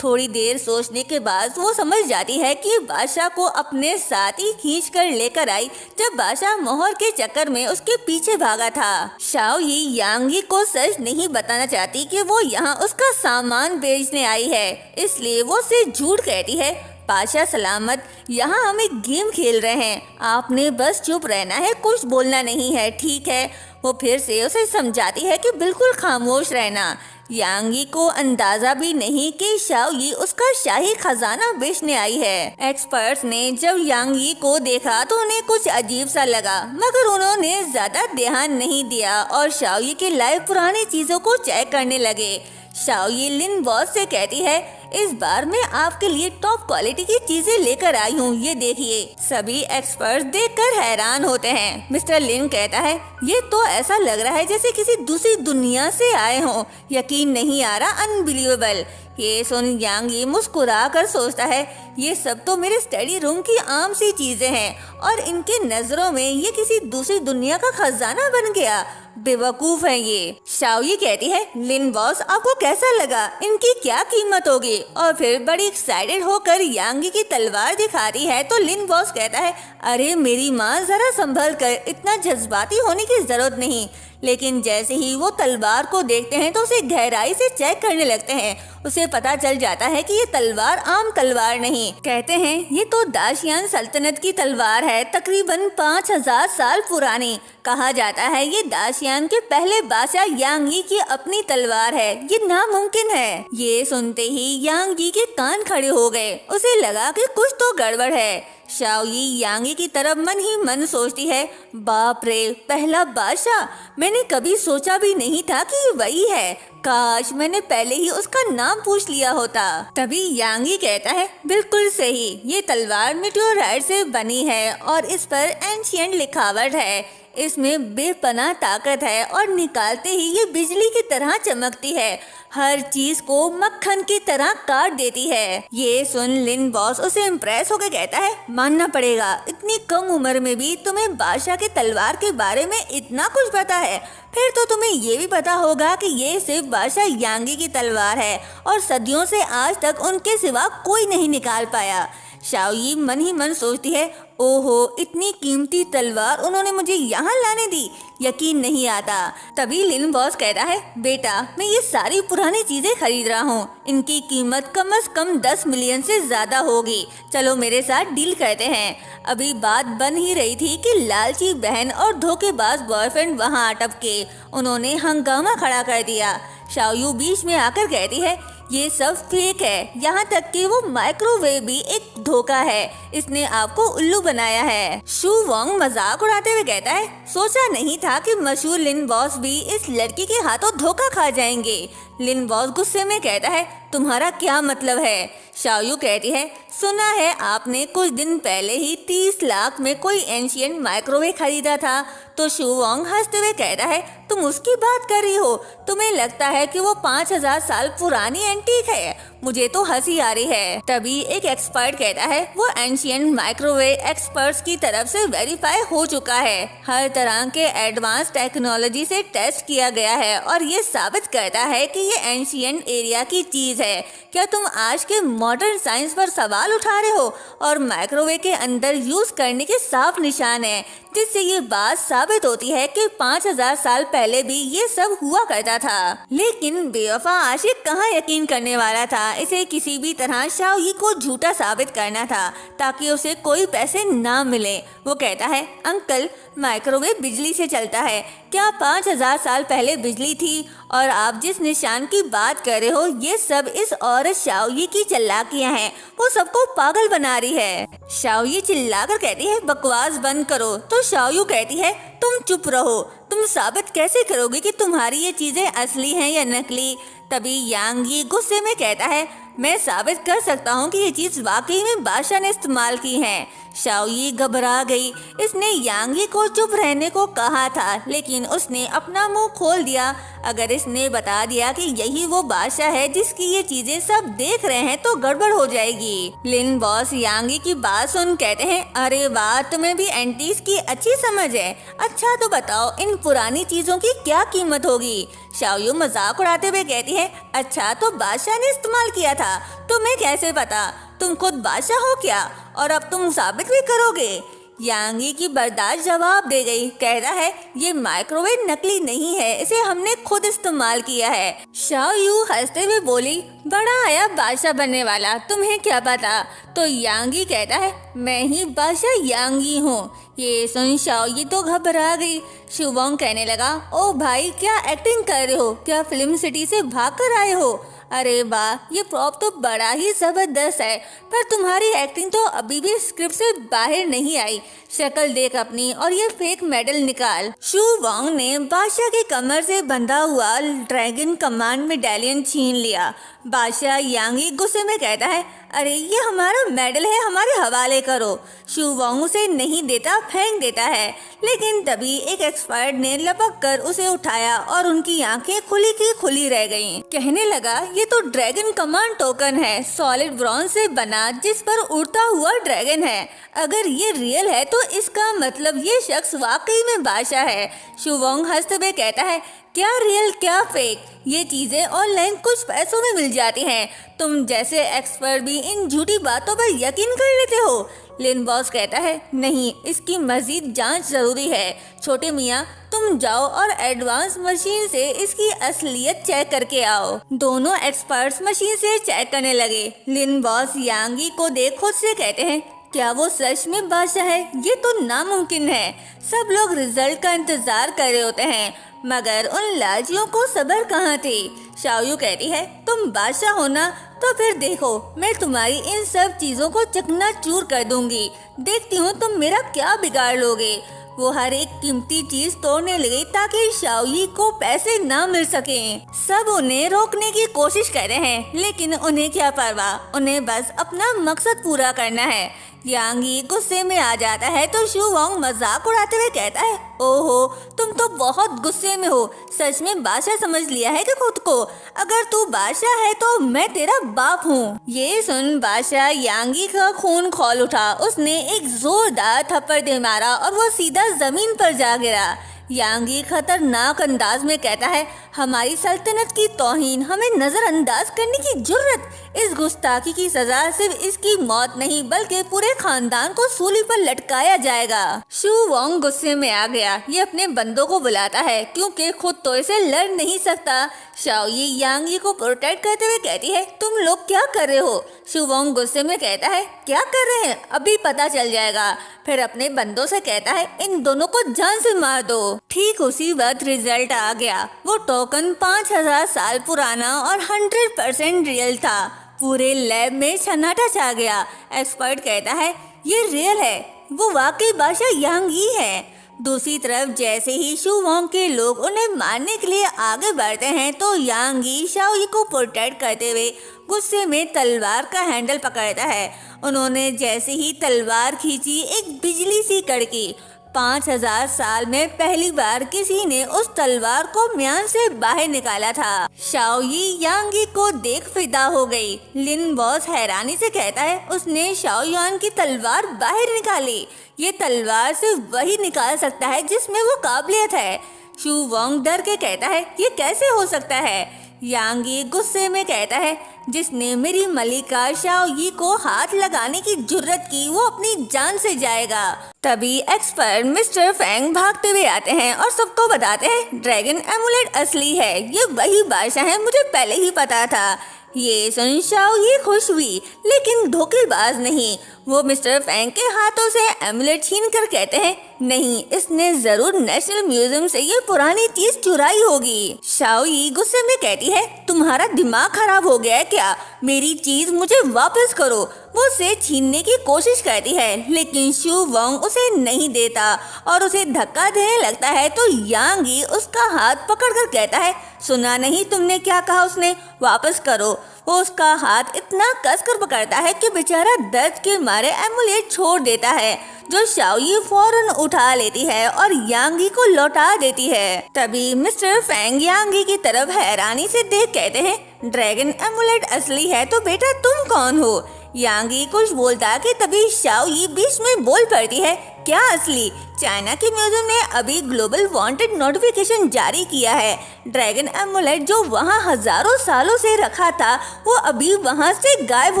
थोड़ी देर सोचने के बाद वो समझ जाती है कि बादशाह को अपने साथ ही खींच कर लेकर आई जब बादशाह मोहर के चक्कर में उसके पीछे भागा था। शाओई यांगी को सच नहीं बताना चाहती कि वो यहाँ उसका सामान बेचने आई है, इसलिए वो उसे झूठ कहती है बादशाह सलामत, यहाँ हम एक गेम खेल रहे हैं, आपने बस चुप रहना है, कुछ बोलना नहीं है, ठीक है? वो फिर से उसे समझाती है कि बिल्कुल खामोश रहना। यांगी को अंदाजा भी नहीं कि शाओई उसका शाही खजाना बेचने आई है। एक्सपर्ट्स ने जब यांगी को देखा तो उन्हें कुछ अजीब सा लगा, मगर उन्होंने ज्यादा ध्यान नहीं दिया और शाओई के लाए पुरानी चीजों को चेक करने लगे। शाओई लिन बॉस से कहती है इस बार मैं आपके लिए टॉप क्वालिटी की चीजें लेकर आई हूँ, ये देखिए। सभी एक्सपर्ट्स देखकर हैरान होते हैं। मिस्टर लिन कहता है ये तो ऐसा लग रहा है जैसे किसी दूसरी दुनिया से आए हों, यकीन नहीं आ रहा, अनबिलीवेबल। ये सुन यांगी मुस्कुरा कर सोचता है ये सब तो मेरे स्टडी रूम की आम सी चीजें हैं और इनके नजरों में ये किसी दूसरी दुनिया का खजाना बन गया। बेवकूफ है ये। शाओई कहती है लिन बॉस आपको कैसा लगा, इनकी क्या कीमत होगी? और फिर बड़ी एक्साइटेड होकर यांगी की तलवार दिखा रही है तो लिन बॉस कहता है अरे मेरी माँ जरा संभल कर, इतना जज्बाती होने की जरूरत नहीं। लेकिन जैसे ही वो तलवार को देखते हैं तो उसे गहराई से चेक करने लगते हैं। उसे पता चल जाता है कि ये तलवार आम तलवार नहीं। कहते हैं ये तो दाशियान सल्तनत की तलवार है, तकरीबन 5000 साल पुरानी। कहा जाता है ये दाशियान के पहले बादशाह यांगी की अपनी तलवार है, ये नामुमकिन है। ये सुनते ही यांगी के कान खड़े हो गए। उसे लगा कि कुछ तो गड़बड़ है। शाओई यांगी की तरफ मन ही मन सोचती है बाप रे, पहला बादशाह, मैंने कभी सोचा भी नहीं था कि वही है, काश मैंने पहले ही उसका नाम पूछ लिया होता। तभी यांगी कहता है बिल्कुल सही, ये तलवार मेटेओराइट से बनी है और इस पर एंशिएंट लिखावट है। इसमें बेपनाह ताकत है और निकालते ही ये बिजली की तरह चमकती है, हर चीज को मक्खन की तरह काट देती है। ये सुन लिन बॉस उसे इम्प्रेस होकर कहता है, मानना पड़ेगा इतनी कम उम्र में भी तुम्हें बादशाह की तलवार के बारे में इतना कुछ पता है। फिर तो तुम्हें ये भी पता होगा कि ये सिर्फ बादशाह यांगी की तलवार है और सदियों से आज तक उनके सिवा कोई नहीं निकाल पाया। शाओयी मन ही मन सोचती है, ओहो इतनी कीमती तलवार उन्होंने मुझे यहाँ लाने दी, यकीन नहीं आता। तभी लिन बॉस कहता है, बेटा मैं ये सारी पुरानी चीजें खरीद रहा हूँ, इनकी कीमत कम से कम 10 मिलियन से ज्यादा होगी, चलो मेरे साथ डील करते हैं। अभी बात बन ही रही थी कि लालची बहन और धोखेबाज बॉयफ्रेंड वहाँ अटक के उन्होंने हंगामा खड़ा कर दिया। शाओयू बीच में आकर कहती है, ये सब फेक है, यहाँ तक कि वो माइक्रोवेव भी एक धोखा है, इसने आपको उल्लू बनाया है। शू वोंग मजाक उड़ाते हुए कहता है, सोचा नहीं था कि मशहूर लिन बॉस भी इस लड़की के हाथों धोखा खा जाएंगे। लिन बॉस गुस्से में कहता है, तुम्हारा क्या मतलब है? शाओयू कहती है, सुना है आपने कुछ दिन पहले ही 30 लाख में कोई एंशियंट माइक्रोवेव खरीदा था। तो शू वोंग हंसते हुए कहता है, तुम उसकी बात कर रही हो? तुम्हें लगता है कि वो 5000 साल पुरानी एंटीक है? मुझे तो हंसी आ रही है। तभी एक एक्सपर्ट कहता है, वो एंशियंट माइक्रोवेव एक्सपर्ट्स की तरफ से वेरीफाई हो चुका है, हर तरह के एडवांस टेक्नोलॉजी से टेस्ट किया गया है और ये साबित करता है कि ये एंशियंट एरिया की चीज है। क्या तुम आज के मॉडर्न साइंस पर सवाल उठा रहे हो? और माइक्रोवेव के अंदर यूज करने के साफ निशान है, जिससे ये बात साबित होती है कि 5000 साल पहले भी ये सब हुआ करता था। लेकिन बेवफा आशिक कहाँ यकीन करने वाला था, इसे किसी भी तरह शाओयी को झूठा साबित करना था ताकि उसे कोई पैसे ना मिले। वो कहता है, अंकल माइक्रोवेव बिजली से चलता है, क्या 5000 साल पहले बिजली थी? और आप जिस निशान की बात कर रहे हो ये सब इस औरत शाओयी की चालाकियां हैं, वो सबको पागल बना रही है। शाओयी चिल्लाकर कहती है, बकवास बंद करो। तो शाओयू कहती है, तुम चुप रहो, तुम साबित कैसे करोगे कि तुम्हारी ये चीजें असली हैं या नकली? तभी यांगी गुस्से में कहता है, मैं साबित कर सकता हूँ कि ये चीज वाकई में बादशाह ने इस्तेमाल की है। शाओयी घबरा गई, इसने यांगी को चुप रहने को कहा था, लेकिन उसने अपना मुंह खोल दिया। अगर इसने बता दिया कि यही वो बादशाह है जिसकी ये चीजें सब देख रहे हैं तो गड़बड़ हो जाएगी। लिन बॉस यांगी की बात सुन कहते हैं, अरे वाह, तुम्हें भी एंटीज की अच्छी समझ है। अच्छा तो बताओ इन पुरानी चीजों की क्या कीमत होगी? शाओयू मजाक उड़ाते हुए कहती है, अच्छा तो बादशाह ने इस्तेमाल किया था, तुम्हें कैसे पता? तुम खुद बादशाह हो क्या? और अब तुम साबित भी करोगे? यांगी की बर्दाश्त जवाब दे गई, कहता है, ये माइक्रोवेव नकली नहीं है, इसे हमने खुद इस्तेमाल किया है। शाओयू हंसते हुए बोली, बड़ा आया बादशाह बनने वाला, तुम्हें क्या पता? तो यांगी कहता है, मैं ही बादशाह यांगी हूँ। ये सुन शाओयी तो घबरा गई। शू वोंग कहने लगा, ओ भाई क्या एक्टिंग कर रहे हो? क्या फिल्म सिटी से भाग कर आए हो? अरे वाह, ये प्रॉप तो बड़ा ही जबरदस्त है, पर तुम्हारी एक्टिंग तो अभी भी स्क्रिप्ट से बाहर नहीं आई। शक्ल देख अपनी और ये फेक मेडल निकाल। शू वोंग ने बादशाह के कमर से बंधा हुआ ड्रैगन कमांड मेडालियन छीन लिया। बादशाह यांगी गुस्से में कहता है, अरे ये हमारा मेडल है, हमारे हवाले करो। शू वोंग उसे नहीं देता, फेंक देता है, लेकिन तभी एक एक्सपर्ट ने लपक कर उसे उठाया और उनकी आंखें खुली की खुली रह गईं। कहने लगा, ये तो ड्रैगन कमांड टोकन है, सॉलिड ब्रॉन्ज से बना, जिस पर उड़ता हुआ ड्रैगन है। अगर ये रियल है तो इसका मतलब ये शख्स वाकई में बादशाह है। शू वोंग हंसते हुए कहता है, क्या रियल क्या फेक, ये चीजें ऑनलाइन कुछ पैसों में मिल जाती हैं। तुम जैसे एक्सपर्ट भी इन झूठी बातों पर यकीन कर लेते हो। लिन बॉस कहता है, नहीं, इसकी मजीद जांच जरूरी है। छोटे मियाँ, तुम जाओ और एडवांस मशीन से इसकी असलियत चेक करके आओ। दोनों एक्सपर्ट्स मशीन से चेक करने लगे। लिन बॉस यांगी को देख खुद से कहते हैं, क्या वो सच में बादशाह है? ये तो नामुमकिन है। सब लोग रिजल्ट का इंतजार कर रहे होते हैं, मगर उन लालचियों को सब्र कहाँ थी। शाओयू कहती है, तुम बादशाह हो ना, तो फिर देखो मैं तुम्हारी इन सब चीजों को चकनाचूर कर दूंगी। देखती हूँ तुम मेरा क्या बिगाड़ लोगे। वो हर एक कीमती चीज तोड़ने लगी ताकि शाओयी को पैसे ना मिल सके। सब उन्हें रोकने की कोशिश कर रहे हैं, लेकिन उन्हें क्या परवाह, उन्हें बस अपना मकसद पूरा करना है। यांगी गुस्से में आ जाता है तो शू वोंग मजाक उड़ाते हुए कहता है, ओहो तुम तो बहुत गुस्से में हो, सच में बादशाह समझ लिया है कि खुद को? अगर तू बादशाह है तो मैं तेरा बाप हूँ। ये सुन बादशाह यांगी का खून खौल उठा। उसने एक जोरदार थप्पड़ दे मारा और वो सीधा जमीन पर जा गिरा। यांगी खतरनाक अंदाज में कहता है, हमारी सल्तनत की तौहीन, हमें नजरअंदाज करने की जुर्रत। इस गुस्ताखी की सजा सिर्फ इसकी मौत नहीं बल्कि पूरे खानदान को सूली पर लटकाया जाएगा। शू वोंग गुस्से में आ गया। ये अपने बंदों को बुलाता है क्योंकि खुद तो इसे लड़ नहीं सकता। शाओयी यांगी को प्रोटेक्ट करते हुए कहती है, तुम लोग क्या कर रहे हो? शू वोंग गुस्से में कहता है, क्या कर रहे हैं? अभी पता चल जाएगा। फिर अपने बंदों से कहता है, इन दोनों को जान से मार दो। ठीक उसी वक्त रिजल्ट आ गया। वो टोकन 5000 साल पुराना और 100% रियल था। पूरे लैब में सन्नाटा छा गया। एक्सपर्ट कहता है, ये रियल है, वो वाकई बादशाह यांगी है। दूसरी तरफ जैसे ही शू वोंग के लोग उन्हें मारने के लिए आगे बढ़ते हैं तो यांगी शाओयी को प्रोटेक्ट करते हुए गुस्से में तलवार का हैंडल पकड़ता है। उन्होंने जैसे ही तलवार खींची, एक बिजली सी कड़की। 5000 साल में पहली बार किसी ने उस तलवार को म्यान से बाहर निकाला था। शाओयी यांगी को देख फिदा हो गई। लिन बॉस हैरानी से कहता है, उसने शाओयान की तलवार बाहर निकाली। ये तलवार सिर्फ वही निकाल सकता है जिसमें वो काबिलियत है। शू वोंग डर के कहता है, ये कैसे हो सकता है? यांगी गुस्से में कहता है, जिसने मेरी मलिका शाओयी को हाथ लगाने की जुर्रत की वो अपनी जान से जाएगा। तभी एक्सपर्ट मिस्टर फैंग भागते हुए आते हैं और सबको बताते हैं, ड्रैगन एमुलेट असली है, ये वही बादशाह है, मुझे पहले ही पता था। ये सुन शाओयी खुश हुई लेकिन धोखेबाज नहीं। वो मिस्टर फैंग के हाथों से एमुलेट छीन कर कहते हैं, नहीं, इसने जरूर नेशनल म्यूजियम से ये पुरानी चीज चुराई होगी। शाओयी गुस्से में कहती है, तुम्हारा दिमाग खराब हो गया है क्या? मेरी चीज मुझे वापस करो। वो उसे छीनने की कोशिश करती है लेकिन शू वोंग उसे नहीं देता और उसे धक्का देने लगता है तो यांगी उसका हाथ पकड़कर कहता है, सुना नहीं तुमने क्या कहा? उसने वापस करो। वो उसका हाथ इतना कसकर पकड़ता है कि बेचारा दर्द के मारे एमुलेट छोड़ देता है, जो शाओयी फौरन उठा लेती है और यांगी को लौटा देती है। तभी मिस्टर फैंग यांगी की तरफ हैरानी से देख कहते हैं, ड्रैगन एमुलेट असली है तो बेटा तुम कौन हो? यांगी कुछ बोलता कि तभी शाओयी बीच में बोल पड़ती है, क्या असली? चाइना के म्यूजियम ने अभी ग्लोबल वांटेड नोटिफिकेशन जारी किया है। ड्रैगन एमुलेट जो वहाँ हजारों सालों से रखा था वो अभी वहाँ से गायब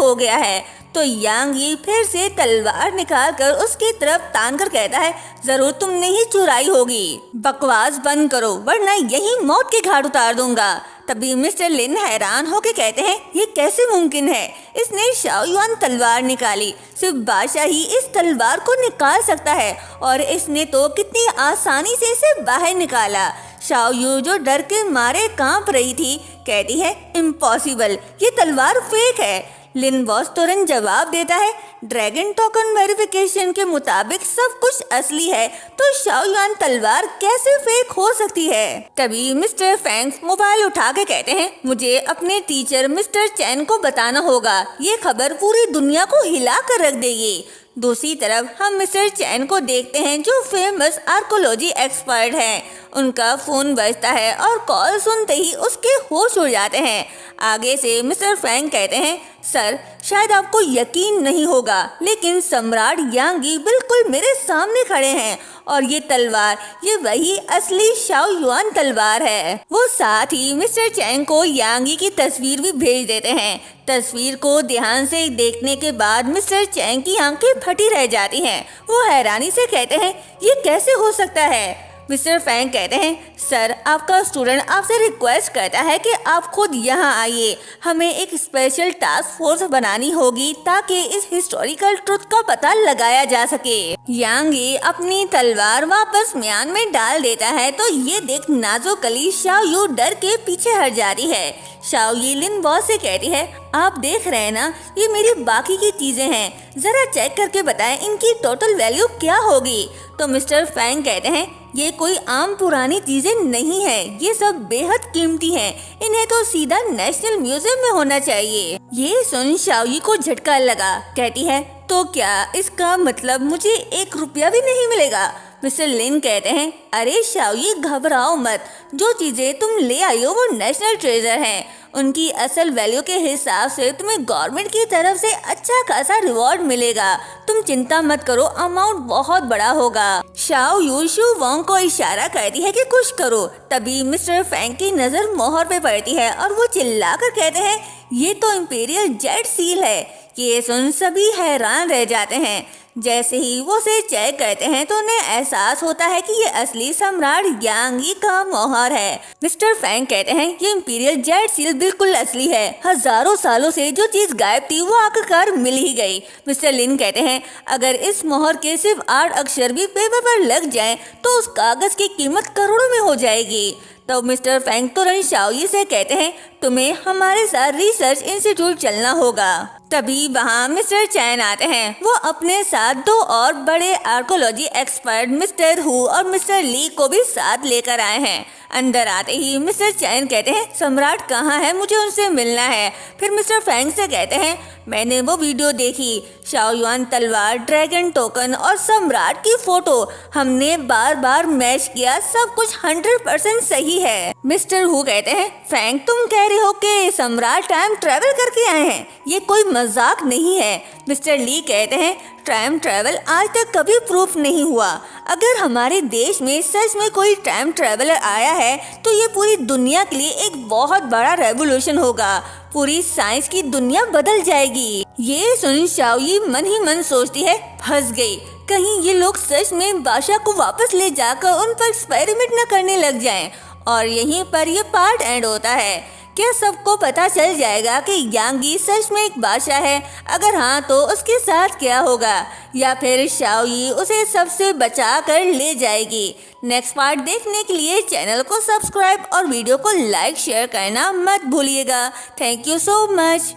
हो गया है। तो यांगी फिर से तलवार निकालकर उसकी तरफ तान कर कहता है, जरूर तुमने ही चुराई होगी। बकवास बंद करो वरना यही मौत के घाट उतार दूंगा। तभी मिस्टर लिन हैरान होकर कहते हैं, ये कैसे मुमकिन है? इसने शाओयुआन तलवार निकाली, सिर्फ बादशाह ही इस तलवार को निकाल सकता है और इसने तो कितनी आसानी से इसे बाहर निकाला। शाओयू जो डर के मारे कांप रही थी कहती है, इम्पॉसिबल, ये तलवार फेक है। लिन बॉस तुरंत जवाब देता है, ड्रैगन टोकन वेरिफिकेशन के मुताबिक सब कुछ असली है तो शाओयुआन तलवार कैसे फेक हो सकती है। तभी मिस्टर फैंग मोबाइल उठा के कहते हैं, मुझे अपने टीचर मिस्टर चैन को बताना होगा, ये खबर पूरी दुनिया को हिला कर रख देगी। दूसरी तरफ हम मिस्टर चैन को देखते हैं जो फेमस आर्कोलॉजी एक्सपर्ट हैं। उनका फोन बजता है और कॉल सुनते ही उसके होश उड़ जाते हैं। आगे से मिस्टर फैंग कहते हैं, सर शायद आपको यकीन नहीं होगा लेकिन सम्राट यांगी बिल्कुल मेरे सामने खड़े हैं और ये तलवार ये वही असली शाओयुआन तलवार है। वो साथ ही मिस्टर चैंग को यांगी की तस्वीर भी भेज देते हैं। तस्वीर को ध्यान से देखने के बाद मिस्टर चैंग की आंखें फटी रह जाती हैं। वो हैरानी से कहते हैं, ये कैसे हो सकता है? मिस्टर फैंग कहते हैं, सर आपका स्टूडेंट आपसे रिक्वेस्ट करता है कि आप खुद यहाँ आइए। हमें एक स्पेशल टास्क फोर्स बनानी होगी ताकि इस हिस्टोरिकल ट्रुथ का पता लगाया जा सके। यांगी अपनी तलवार वापस म्यान में डाल देता है तो ये देख नाजुक अली शाओयू डर के पीछे हट जाती है। शाओयी लिन बॉस से कहती है, आप देख रहे हैं ना, ये मेरी बाकी की चीजें हैं, जरा चेक करके बताएं इनकी टोटल वैल्यू क्या होगी। तो मिस्टर फैंग कहते हैं, ये कोई आम पुरानी चीजें नहीं है, ये सब बेहद कीमती हैं। इन्हें तो सीधा नेशनल म्यूजियम में होना चाहिए। ये सुन शाओई को झटका लगा। कहती है तो क्या इसका मतलब मुझे 1 रुपया भी नहीं मिलेगा? मिस्टर लिन कहते हैं अरे शाओई घबराओ मत, जो चीजें तुम ले आई हो वो नेशनल ट्रेजर हैं। उनकी असल वैल्यू के हिसाब से तुम्हें गवर्नमेंट की तरफ से अच्छा खासा रिवॉर्ड मिलेगा। तुम चिंता मत करो, अमाउंट बहुत बड़ा होगा। शाओ यू शू वोंग को इशारा करती है कि कुछ करो। तभी मिस्टर फैंग की नजर मोहर पे पड़ती है और वो चिल्लाकर कहते हैं ये तो इंपीरियल जेट सील है। ये सुन सभी हैरान रह जाते हैं। जैसे ही वो उसे चेक करते हैं तो उन्हें एहसास होता है कि ये असली सम्राट यांगी का मोहर है। मिस्टर फैंग कहते हैं ये इंपीरियल जेट सील बिल्कुल असली है। हजारों सालों से जो चीज गायब थी वो आखिरकार मिल ही गई। मिस्टर लिन कहते हैं अगर इस मोहर के सिर्फ 8 अक्षर भी पेपर पर लग जाएं तो उस कागज की कीमत करोड़ों में हो जाएगी। तो मिस्टर फैंग तुरंत शाओई से कहते हैं तुम्हें हमारे साथ रिसर्च इंस्टीट्यूट चलना होगा। तभी वहाँ मिस्टर चैन आते हैं। वो अपने साथ 2 और बड़े आर्कोलॉजी एक्सपर्ट मिस्टर हु और मिस्टर ली को भी साथ लेकर आए हैं। अंदर आते ही मिस्टर चैन कहते हैं सम्राट कहाँ है, मुझे उनसे मिलना है। फिर मिस्टर फैंग से कहते हैं मैंने वो वीडियो देखी, शाओ युआन तलवार, ड्रैगन टोकन और सम्राट की फोटो हमने बार बार मैच किया, सब कुछ 100% सही है। मिस्टर हु कहते हैं फैंग तुम कह रहे हो कि सम्राट टाइम ट्रेवल करके आए हैं, ये कोई मजाक नहीं है। मिस्टर ली कहते हैं टाइम ट्रेवल आज तक कभी प्रूफ नहीं हुआ। अगर हमारे देश में सच में कोई टाइम ट्रेवलर आया है तो ये पूरी दुनिया के लिए एक बहुत बड़ा रेवोल्यूशन होगा। पूरी साइंस की दुनिया बदल जाएगी। ये सुन शाओई मन ही मन सोचती है फंस गई, कहीं ये लोग सच में बादशाह को वापस ले जाकर उन पर एक्सपेरिमेंट न करने लग जाएं। और यहीं पर ये पार्ट एंड होता है। क्या सबको पता चल जाएगा कि यांगी सच में एक बादशाह है? अगर हाँ तो उसके साथ क्या होगा, या फिर शाओई उसे सबसे बचा कर ले जाएगी? नेक्स्ट पार्ट देखने के लिए चैनल को सब्सक्राइब और वीडियो को लाइक शेयर करना मत भूलिएगा। Thank you so much.